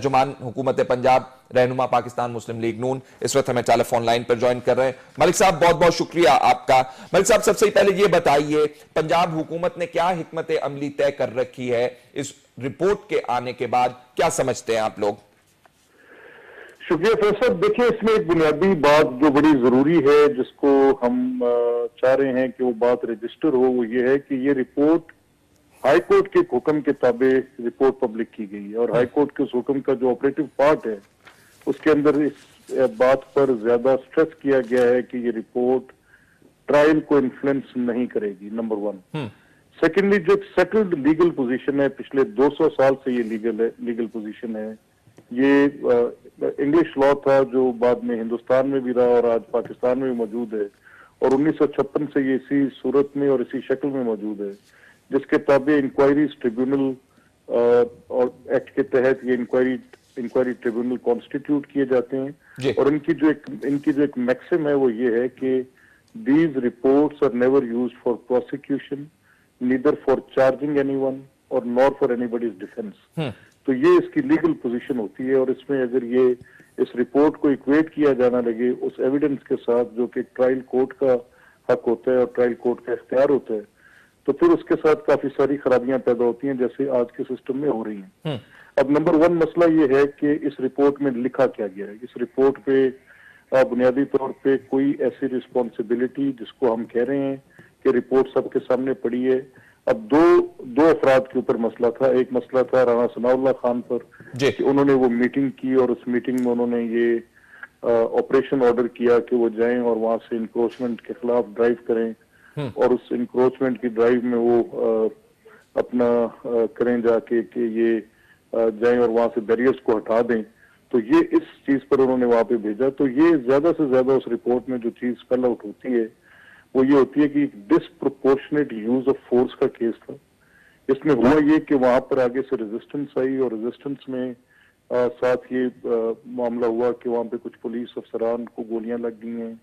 तर्जुमान हुकूमत पंजाब रहनुमा पाकिस्तान मुस्लिम लीग नून इस वक्त हमें टेलीफोन लाइन पर ज्वाइन कर रहे हैं। मलिक साहब बहुत बहुत शुक्रिया आपका। मलिक साहब सबसे पहले ये बताइए, पंजाब हुकूमत ने क्या हिकमत अमली तय कर रखी है इस रिपोर्ट के आने के बाद, क्या समझते हैं आप लोग? शुक्रिया फैसल। देखिए, इसमें एक बुनियादी बात जो बड़ी जरूरी है, जिसको हम चाह रहे हैं कि वो बात रजिस्टर हो, वो ये है कि ये रिपोर्ट हाई कोर्ट के हुक्म के ताबे रिपोर्ट पब्लिक की गई है और हाई कोर्ट के उस हुक्म का जो ऑपरेटिव पार्ट है उसके अंदर इस बात पर ज्यादा स्ट्रेस किया गया है कि ये रिपोर्ट ट्रायल को इन्फ्लुएंस नहीं करेगी, नंबर वन। सेकेंडली, जो सेटल्ड लीगल पोजीशन है, पिछले 200 साल से ये लीगल पोजीशन है। ये इंग्लिश लॉ था जो बाद में हिंदुस्तान में भी रहा और आज पाकिस्तान में भी मौजूद है और 1956 से ये इसी सूरत में और इसी शक्ल में मौजूद है, जिसके ताबे इंक्वायरीज ट्रिब्यूनल और एक्ट के तहत ये इंक्वायरी ट्रिब्यूनल कॉन्स्टिट्यूट किए जाते हैं। और इनकी जो एक मैक्सिम है वो ये है कि these reports are never used for prosecution, neither for charging anyone और नॉर फॉर एनीबॉडीज डिफेंस। तो ये इसकी लीगल पोजीशन होती है और इसमें अगर ये इस रिपोर्ट को इक्वेट किया जाना लगे उस एविडेंस के साथ जो कि ट्रायल कोर्ट का हक होता है और ट्रायल कोर्ट का इख्तियार होता है, तो फिर उसके साथ काफी सारी खराबियां पैदा होती हैं, जैसे आज के सिस्टम में हो रही हैं। अब नंबर वन मसला ये है कि इस रिपोर्ट में लिखा क्या गया है। इस रिपोर्ट पे बुनियादी तौर पे कोई ऐसी रिस्पॉन्सिबिलिटी जिसको हम कह रहे हैं कि रिपोर्ट सबके सामने पड़ी है। अब दो अफराद के ऊपर मसला था। एक मसला था राणा सनाउल्लाह खान पर कि उन्होंने वो मीटिंग की और उस मीटिंग में उन्होंने ये ऑपरेशन ऑर्डर किया कि वो जाएं और वहां से इंक्रोचमेंट के खिलाफ ड्राइव करें और उस इंक्रोचमेंट की ड्राइव में वो अपना करें जाके कि ये जाएं और वहां से बैरियर्स को हटा दें। तो ये इस चीज पर उन्होंने वहां पे भेजा। तो ये ज्यादा से ज्यादा उस रिपोर्ट में जो चीज स्पेल आउट होती है वो ये होती है कि डिसप्रोपोर्शनेट यूज ऑफ फोर्स का केस था। इसमें हुआ ये कि वहां पर आगे से रेजिस्टेंस आई और रेजिस्टेंस में साथ ये मामला हुआ कि वहां पे कुछ पुलिस अफसरान को गोलियां लग गई हैं